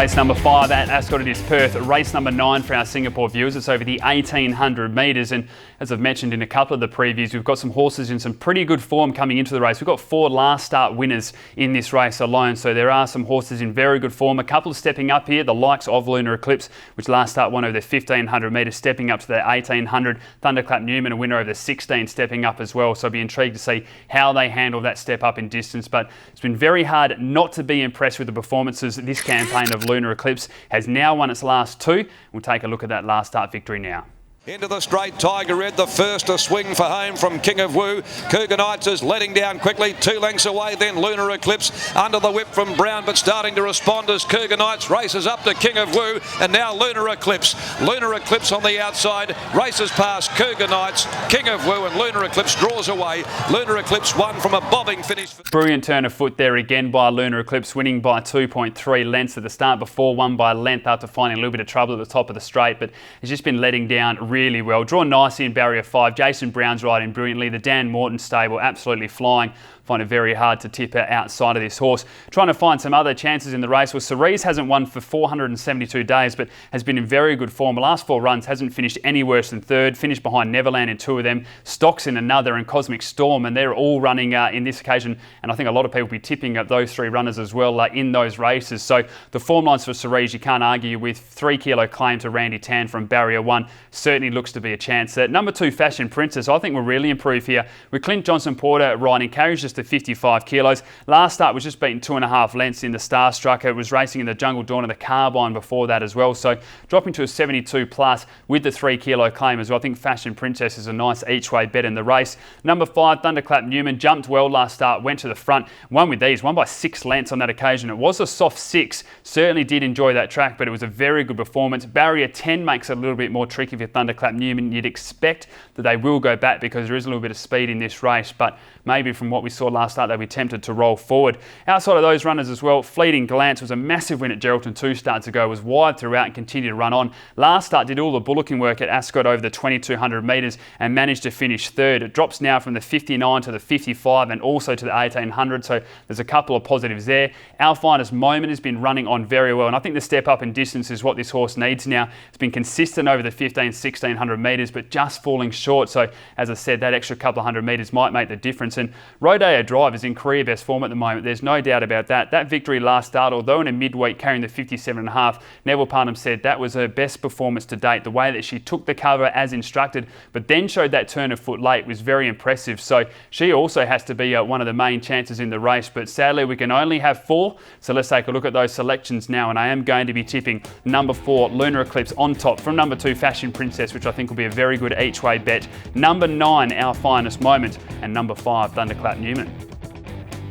Race number 5 at Ascot, it is Perth. Race number 9 for our Singapore viewers. It's over the 1,800 metres, and as I've mentioned in a couple of the previews, we've got some horses in some pretty good form coming into the race. We've got 4 last start winners in this race alone, so there are some horses in very good form. A couple stepping up here, the likes of Lunar Eclipse, which last start won over the 1,500 metres, stepping up to the 1,800. Thunderclap Newman, a winner over the 16, stepping up as well, so I'll be intrigued to see how they handle that step up in distance. But it's been very hard not to be impressed with the performances this campaign of Lunar Eclipse. Has now won its last 2. We'll take a look at that last start victory now. Into the straight, Tiger Red, the first to swing for home from King of Woo. Cougar Knights is letting down quickly, 2 lengths away, then Lunar Eclipse under the whip from Brown, but starting to respond as Cougar Knights races up to King of Woo, and now Lunar Eclipse. Lunar Eclipse on the outside, races past Cougar Knights, King of Woo, and Lunar Eclipse draws away. Lunar Eclipse won from a bobbing finish. Brilliant turn of foot there again by Lunar Eclipse, winning by 2.3 lengths at the start before, won by a length after finding a little bit of trouble at the top of the straight, but it's just been letting down really well. Drawn nicely in barrier 5. Jason Brown's riding brilliantly. The Dan Morton stable absolutely flying. Find it very hard to tip outside of this horse. Trying to find some other chances in the race. Well, Cerise hasn't won for 472 days, but has been in very good form. The last 4 runs hasn't finished any worse than 3rd. Finished behind Neverland in 2 of them. Stocks in another, and Cosmic Storm, and they're all running in this occasion. And I think a lot of people will be tipping up those 3 runners as well in those races. So the form lines for Cerise, you can't argue with. 3 kilo claim to Randy Tan from barrier 1 certainly looks to be a chance there. Number 2, Fashion Princess, I think will really improve here with Clint Johnson Porter riding, carries just to 55 kilos. Last start was just beaten 2.5 lengths in the Starstrucker. It was racing in the Jungle Dawn of the Carbine before that as well. So dropping to a 72 plus with the 3 kilo claim as well. I think Fashion Princess is a nice each way bet in the race. Number 5, Thunderclap Newman, jumped well last start, went to the front, won with these, won by 6 lengths on that occasion. It was a soft 6, certainly did enjoy that track, but it was a very good performance. Barrier 10 makes it a little bit more tricky for Thunderclap Newman. You'd expect that they will go back because there is a little bit of speed in this race, but maybe from what we saw last start, they'll be tempted to roll forward. Outside of those runners as well, Fleeting Glance was a massive win at Geraldton 2 starts ago, was wide throughout and continued to run on. Last start did all the bullocking work at Ascot over the 2,200 metres and managed to finish 3rd. It drops now from the 59 to the 55 and also to the 1,800, so there's a couple of positives there. Our Finest Moment has been running on very well, and I think the step up in distance is what this horse needs now. It's been consistent over the 1,600 metres, but just falling short, so as I said, that extra couple of 100 metres might make the difference. And Rodeo Drive is in career best form at the moment. There's no doubt about that. That victory last start, although in a midweek carrying the 57.5, Neville Parnham said that was her best performance to date. The way that she took the cover as instructed, but then showed that turn of foot late was very impressive. So she also has to be one of the main chances in the race, but sadly we can only have 4. So let's take a look at those selections now, and I am going to be tipping number 4, Lunar Eclipse on top from number 2, Fashion Princess, which I think will be a very good each way bet. Number 9, Our Finest Moment, and number 5, Thunderclap Newman.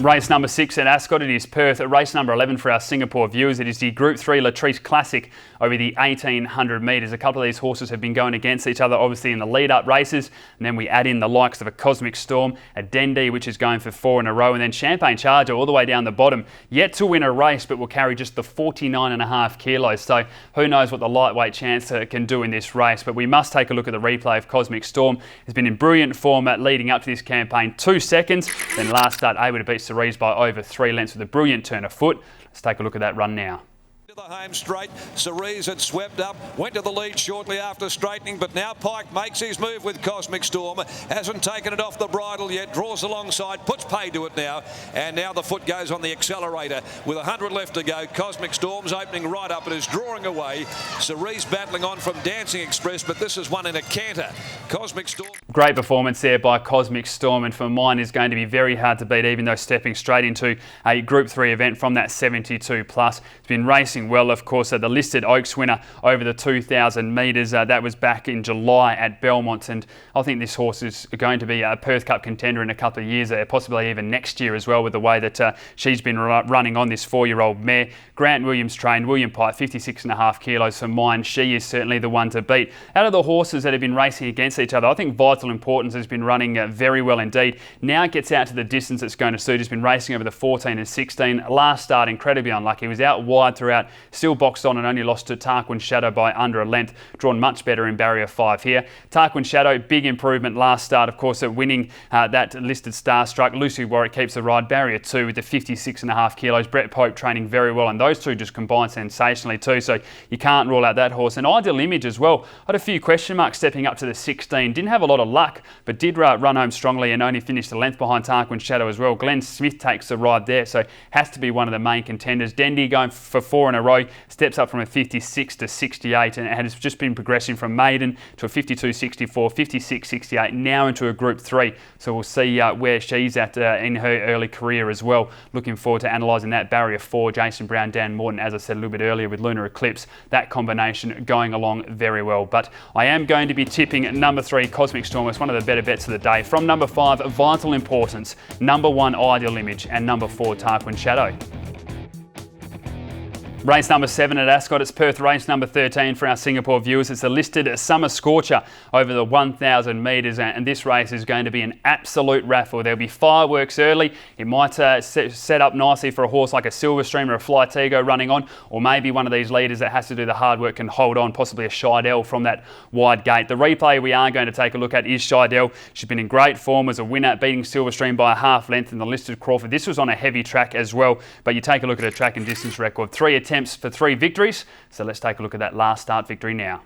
Race number 6 at Ascot, it is Perth. Race number 11 for our Singapore viewers. It is the Group 3 Latrice Classic over the 1,800 metres. A couple of these horses have been going against each other, obviously, in the lead-up races. And then we add in the likes of a Cosmic Storm, a Dendy, which is going for 4 in a row, and then Champagne Charger all the way down the bottom. Yet to win a race, but will carry just the 49.5 kilos. So who knows what the lightweight chance can do in this race. But we must take a look at the replay of Cosmic Storm. Has been in brilliant form leading up to this campaign. 2 seconds, then last start able to beat Cerise by over 3 lengths with a brilliant turn of foot. Let's take a look at that run now. The home straight, Cerise had swept up, went to the lead shortly after straightening, but now Pike makes his move with Cosmic Storm, hasn't taken it off the bridle yet, draws alongside, puts pay to it now, and now the foot goes on the accelerator with 100 left to go. Cosmic Storm's opening right up, it is drawing away. Cerise battling on from Dancing Express, but this is one in a canter. Cosmic Storm. Great performance there by Cosmic Storm, and for mine is going to be very hard to beat, even though stepping straight into a Group 3 event from that 72 plus. It's been racing well, of course. The listed Oaks winner over the 2,000 metres, that was back in July at Belmont, and I think this horse is going to be a Perth Cup contender in a couple of years, possibly even next year as well, with the way that she's been running on this 4-year-old mare. Grant Williams trained, William Pike, 56.5 kilos for mine. She is certainly the one to beat. Out of the horses that have been racing against each other, I think Vital Importance has been running very well indeed. Now it gets out to the distance it's going to suit. He's been racing over the 14 and 16. Last start, incredibly unlucky. He was out wide throughout still boxed on and only lost to Tarquin Shadow by under a length. Drawn much better in barrier 5 here. Tarquin Shadow, big improvement last start, of course, at winning that listed Starstruck. Lucy Warwick keeps the ride. Barrier 2 with the 56.5 kilos. Brett Pope training very well, and those two just combine sensationally too, so you can't rule out that horse. And Ideal Image as well. Had a few question marks stepping up to the 16. Didn't have a lot of luck, but did run home strongly and only finished a length behind Tarquin Shadow as well. Glenn Smith takes the ride there, so has to be one of the main contenders. Dendy going for 4 in a row, steps up from a 56 to 68 and has just been progressing from maiden to a 52.64, 56.68, now into a Group 3. So we'll see where she's at in her early career as well. Looking forward to analysing that. Barrier 4, Jason Brown, Dan Morton, as I said a little bit earlier with Lunar Eclipse, that combination going along very well. But I am going to be tipping number 3, Cosmic Storm. It's one of the better bets of the day. From number 5, Vital Importance, number 1, Ideal Image, and number 4, Tarquin Shadow. Race number 7 at Ascot. It's Perth race number 13 for our Singapore viewers. It's a listed Summer Scorcher over the 1,000 metres, and this race is going to be an absolute raffle. There'll be fireworks early. It might set up nicely for a horse like a Silverstream or a Flytego running on, or maybe one of these leaders that has to do the hard work can hold on, possibly a Shidell from that wide gate. The replay we are going to take a look at is Shidell. She's been in great form as a winner, beating Silverstream by a half length in the listed Crawford. This was on a heavy track as well, but you take a look at her track and distance record. 3 attempts for 3 victories. So let's take a look at that last start victory now.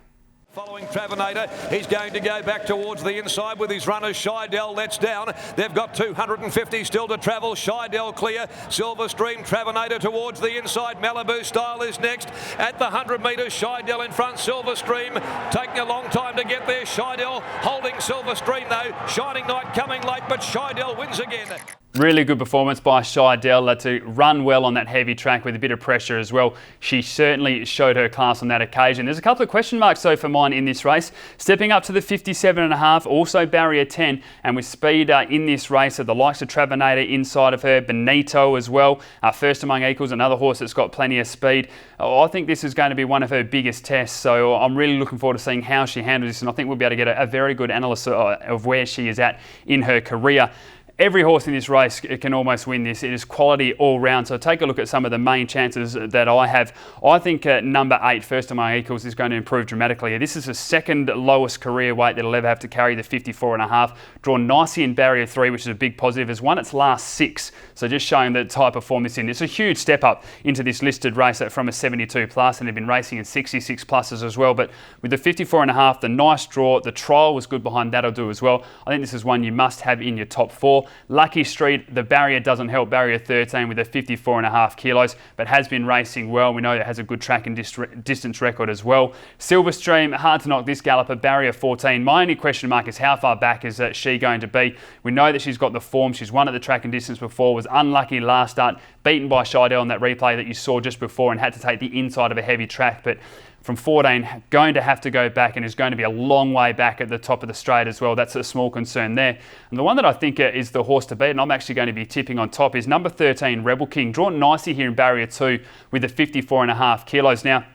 Following Travanator, he's going to go back towards the inside with his runners. Shidell lets down. They've got 250 still to travel. Shidell clear. Silverstream, Travanator towards the inside. Malibu Style is next. At the 100 metres, Shidell in front. Silverstream taking a long time to get there. Shidell holding Silverstream though. Shining Knight coming late, but Shidell wins again. Really good performance by Shidell to run well on that heavy track with a bit of pressure as well. She certainly showed her class on that occasion. There's a couple of question marks though for mine in this race. Stepping up to the 57.5, also barrier 10, and with speed in this race of the likes of Travanator inside of her, Benito as well. First Among Equals, another horse that's got plenty of speed. I think this is going to be one of her biggest tests, so I'm really looking forward to seeing how she handles this, and I think we'll be able to get a very good analysis of where she is at in her career. Every horse in this race can almost win this. It is quality all round. So take a look at some of the main chances that I have. I think number 8, First Among Equals, is going to improve dramatically. This is the second lowest career weight that it'll ever have to carry, the 54.5. Drawn nicely in barrier 3, which is a big positive. Has won its last 6. So just showing the type of form it's in. It's a huge step up into this listed race from a 72 plus, and they've been racing in 66 pluses as well. But with the 54.5, the nice draw, the trial was good behind, that'll do as well. I think this is one you must have in your top 4. Lucky Street, the barrier doesn't help, barrier 13 with a 54.5 kilos, but has been racing well. We know it has a good track and distance record as well. Silverstream, hard to knock this galloper, barrier 14. My only question mark is how far back is she going to be? We know that she's got the form. She's won at the track and distance before, was unlucky last start, beaten by Shidell in that replay that you saw just before and had to take the inside of a heavy track. But from 14, going to have to go back, and is going to be a long way back at the top of the straight as well. That's a small concern there. And the one that I think is the horse to beat, and I'm actually going to be tipping on top, is number 13, Rebel King. Drawn nicely here in barrier 2 with the 54.5 kilos. Now,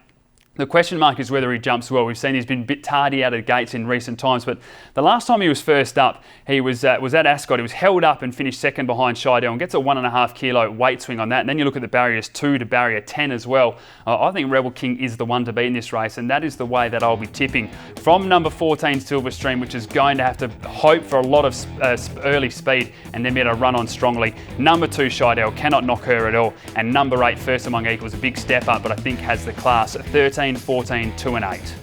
the question mark is whether he jumps well. We've seen he's been a bit tardy out of the gates in recent times, but the last time he was first up, he was at Ascot. He was held up and finished second behind Shidell and gets a 1.5 kilo weight swing on that. And then you look at the barriers 2 to barrier 10 as well. I think Rebel King is the one to beat in this race, and that is the way that I'll be tipping. From number 14, Silverstream, which is going to have to hope for a lot of early speed and then be able to run on strongly. Number 2, Shidell, cannot knock her at all. And number 8, First Among Equals, a big step up, but I think has the class. 13, 14, 2 and 8.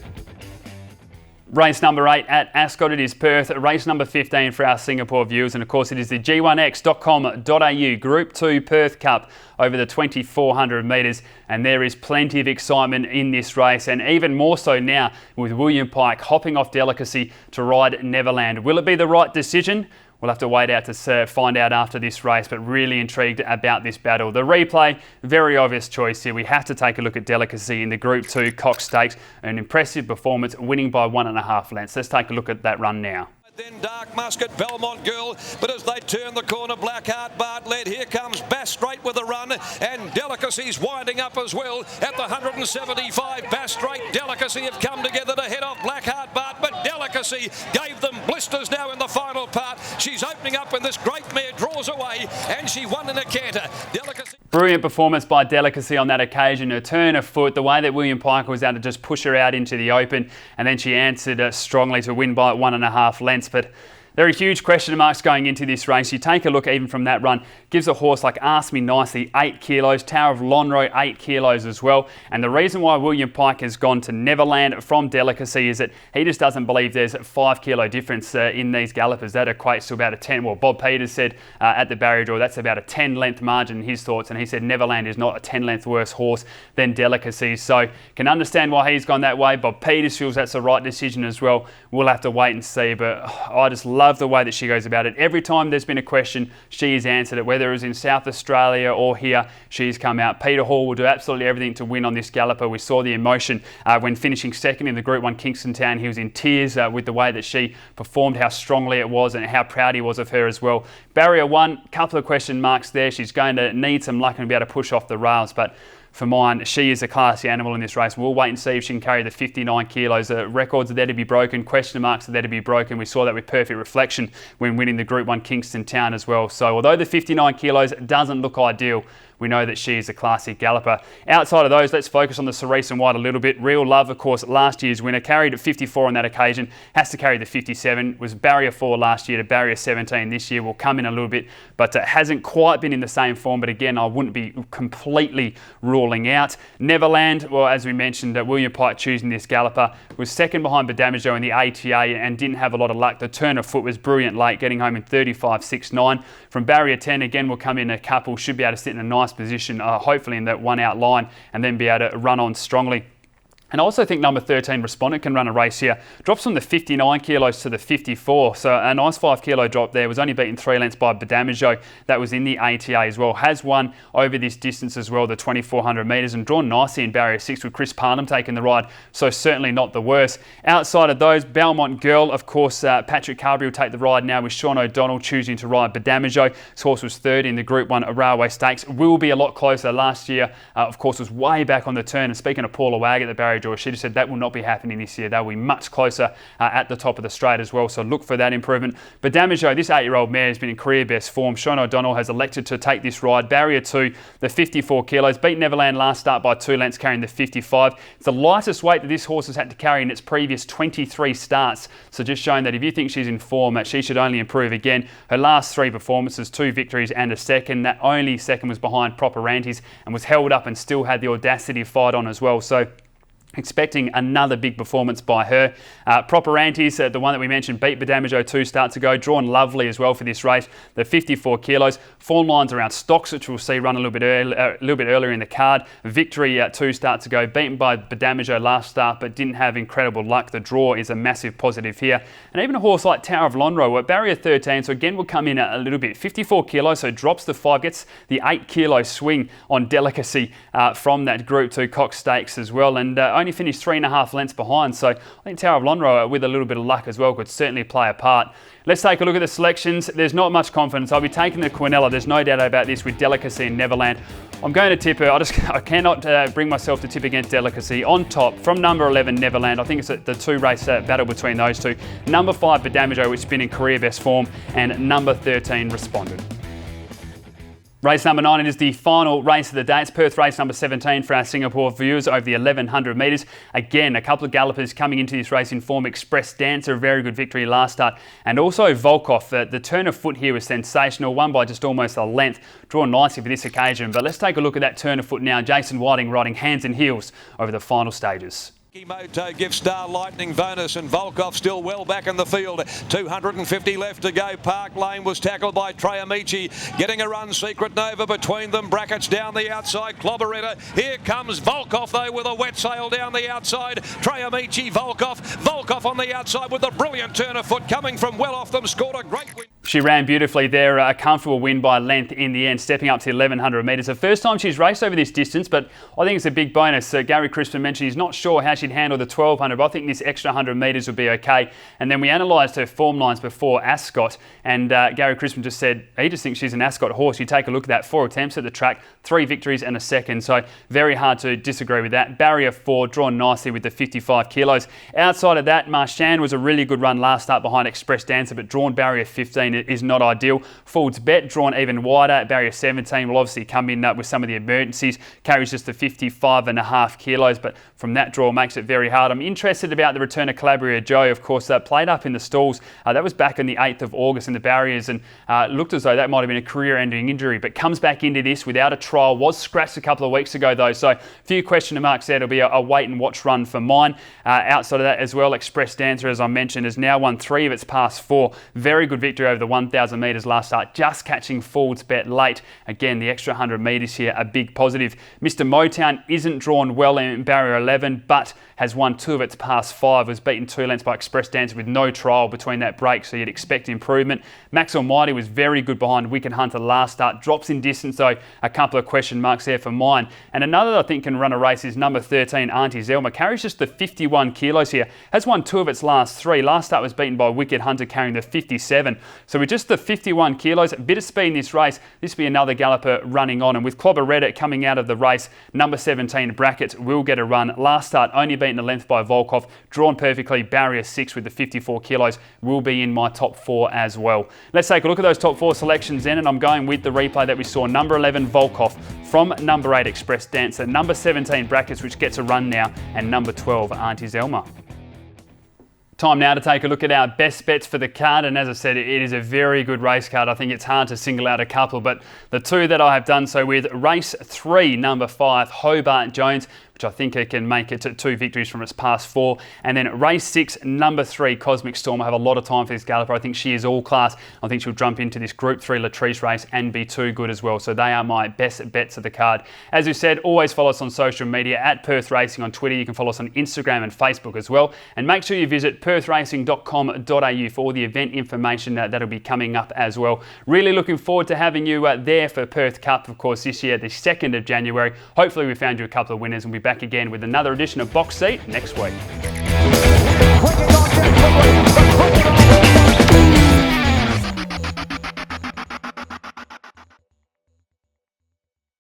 Race number 8 at Ascot, it is Perth. Race number 15 for our Singapore viewers, and of course it is the G1X.com.au Group 2 Perth Cup over the 2,400 metres, and there is plenty of excitement in this race, and even more so now with William Pike hopping off Delicacy to ride Neverland. Will it be the right decision? We'll have to wait out to find out after this race, but really intrigued about this battle. The replay, very obvious choice here. We have to take a look at Delicacy in the Group 2 Cox Stakes. An impressive performance, winning by 1.5 lengths. Let's take a look at that run now. Then Dark Musket, Belmont Girl, but as they turn the corner, Blackheart Bartlett, here comes Bass Straight with a run, and Delicacy's winding up as well at the 175. Bass Straight, Delicacy have come together to head off Blackheart Bart, but Delicacy Delicacy gave them blisters now in the final part. She's opening up when this great mare draws away, and she won in a canter. Delicacy. Brilliant performance by Delicacy on that occasion. Her turn of foot, the way that William Piker was able to just push her out into the open, and then she answered strongly to win by 1.5 lengths. But there are huge question marks going into this race. You take a look even from that run, gives a horse like Ask Me Nicely 8 kilos, Tower of Lonhro 8 kilos as well. And the reason why William Pike has gone to Neverland from Delicacy is that he just doesn't believe there's a 5 kilo difference in these gallopers. That equates to about a 10. Well, Bob Peters said at the barrier draw that's about a 10 length margin in his thoughts, and he said Neverland is not a 10 length worse horse than Delicacy. So can understand why he's gone that way. Bob Peters feels that's the right decision as well. We'll have to wait and see, but I just love the way that she goes about it. Every time there's been a question, she has answered it, whether it was in South Australia or here, she's come out. Peter Hall will do absolutely everything to win on this galloper. We saw the emotion when finishing second in the Group 1 Kingston Town. He was in tears with the way that she performed, how strongly it was and how proud he was of her as well. Barrier 1, couple of question marks there. She's going to need some luck and be able to push off the rails, but for mine, she is a classy animal in this race. We'll wait and see if she can carry the 59 kilos. Records are there to be broken. Question marks are there to be broken. We saw that with Perfect Reflection when winning the Group 1 Kingston Town as well. So although the 59 kilos doesn't look ideal, we know that she is a classic galloper. Outside of those, let's focus on the Cerise and White a little bit. Real Love, of course, last year's winner, carried at 54 on that occasion, has to carry the 57. Was barrier 4 last year to barrier 17 this year. Will come in a little bit, but hasn't quite been in the same form. But again, I wouldn't be completely ruling out. Neverland, well, as we mentioned, William Pike choosing this galloper, was second behind Badamajo in the ATA and didn't have a lot of luck. The turn of foot was brilliant late, getting home in 35.69. From barrier 10, again, will come in a couple, should be able to sit in a nice position, hopefully in that one out line, and then be able to run on strongly. And I also think number 13, Respondent, can run a race here. Drops from the 59 kilos to the 54. So a nice 5 kilo drop there. Was only beaten 3 lengths by Badamajo. That was in the ATA as well. Has won over this distance as well, the 2,400 metres, and drawn nicely in barrier 6 with Chris Parnham taking the ride. So certainly not the worst. Outside of those, Belmont Girl, of course, Patrick Carberry will take the ride now with Sean O'Donnell choosing to ride Badamajo. This horse was third in the Group 1 Railway Stakes. Will be a lot closer. Last year, of course, was way back on the turn. And speaking of Paula Wag at the barrier draw, she just said that will not be happening this year. They'll be much closer at the top of the straight as well, so look for that improvement. But Badamajo, this 8-year-old mare, has been in career best form. Sean O'Donnell has elected to take this ride. Barrier 2, the 54 kilos. Beat Neverland last start by 2 lengths, carrying the 55. It's the lightest weight that this horse has had to carry in its previous 23 starts, so just showing that if you think she's in form, she should only improve again. Her last 3 performances, 2 victories and a second. That only second was behind Proper Ranties and was held up and still had the audacity to fight on as well. So expecting another big performance by her. Proper Antis, the one that we mentioned, beat Badamajo 2 starts ago, drawn lovely as well for this race. The 54 kilos, form lines around Stocks, which we'll see run a little bit earlier in the card. Victory 2 starts ago, beaten by Badamajo last start, but didn't have incredible luck. The draw is a massive positive here. And even a horse like Tower of Lonhro at barrier 13, so again will come in a little bit. 54 kilos, so drops the 5, gets the 8 kilo swing on Delicacy from that Group 2 Cox Stakes as well, and only finished 3.5 lengths behind. So I think Tower of Lonhro, with a little bit of luck as well, could certainly play a part. Let's take a look at the selections. There's not much confidence. I'll be taking the Quinella. There's no doubt about this with Delicacy and Neverland. I'm going to tip her. I cannot bring myself to tip against Delicacy. On top, from number 11, Neverland. I think it's the 2-race battle between those two. Number 5, Badamajo, which has been in career best form, and number 13, Respondent. Race number 9, it is the final race of the day. It's Perth race number 17 for our Singapore viewers over the 1,100 metres. Again, a couple of gallopers coming into this race in form. Express Dancer, a very good victory last start. And also Volkov, the turn of foot here was sensational, won by just almost a length. Drawn nicely for this occasion. But let's take a look at that turn of foot now. Jason Whiting riding hands and heels over the final stages. Moto gives Star Lightning bonus, and Volkov still well back in the field. 250 left to go. Park Lane was tackled by Trey Amici, getting a run. Secret Nova between them. Brackets down the outside. Clobberetta. Here comes Volkov though with a wet sail down the outside. Trey Amici, Volkov on the outside with a brilliant turn of foot coming from well off them. Scored a great win. She ran beautifully there, a comfortable win by length in the end, stepping up to 1,100 metres. The first time she's raced over this distance, but I think it's a big bonus. Gary Crispin mentioned he's not sure how she'd handle the 1,200, but I think this extra 100 metres would be okay. And then we analysed her form lines before Ascot, and Gary Crispin just said he just thinks she's an Ascot horse. You take a look at that, 4 attempts at the track, 3 victories and a second, so very hard to disagree with that. Barrier 4 drawn nicely with the 55 kilos. Outside of that, Marchand was a really good run last start behind Express Dancer, but drawn barrier 15 is not ideal. Ford's Bet drawn even wider. Barrier 17 will obviously come in with some of the emergencies. Carries just the 55.5 kilos, but from that draw makes it very hard. I'm interested about the return of Calabria Joe. Of course, played up in the stalls. That was back on the 8th of August in the barriers, and looked as though that might have been a career-ending injury, but comes back into this without a trial. Was scratched a couple of weeks ago though, so a few question marks there. It'll be a wait and watch run for mine. Outside of that as well, Express Dancer, as I mentioned, has now won 3 of its past 4. Very good victory over the 1,000 metres last start, just catching Ford's Bet late. Again, the extra 100 metres here, a big positive. Mr. Motown isn't drawn well in barrier 11, but has won 2 of its past 5. Was beaten 2 lengths by Express Dancer with no trial between that break, so you'd expect improvement. Max Almighty was very good behind Wicked Hunter last start. Drops in distance, though, a couple of question marks there for mine. And another that I think can run a race is number 13, Auntie Zelma. Carries just the 51 kilos here. Has won 2 of its last 3. Last start was beaten by Wicked Hunter carrying the 57. So with just the 51 kilos, a bit of speed in this race, this will be another galloper running on. And with Clobberetta coming out of the race, number 17, Brackets, will get a run. Last start only beaten a length by Volkov. Drawn perfectly, barrier 6 with the 54 kilos, will be in my top 4 as well. Let's take a look at those top 4 selections then, and I'm going with the replay that we saw. Number 11, Volkov, from number 8, Express Dancer, number 17, Brackets, which gets a run now, and number 12, Auntie Zelma. Time now to take a look at our best bets for the card, and as I said, it is a very good race card. I think it's hard to single out a couple, but the 2 that I have done so with, race 3, number 5, Hobart Jones, which I think it can make it to 2 victories from its past 4. And then race 6, number 3, Cosmic Storm. I have a lot of time for this galloper. I think she is all class. I think she'll jump into this Group 3 Latrice race and be too good as well. So they are my best bets of the card. As we said, always follow us on social media at Perth Racing on Twitter. You can follow us on Instagram and Facebook as well. And make sure you visit perthracing.com.au for all the event information that'll be coming up as well. Really looking forward to having you there for Perth Cup, of course, this year, the 2nd of January. Hopefully we found you a couple of winners, and we'll be back again with another edition of Box Seat next week.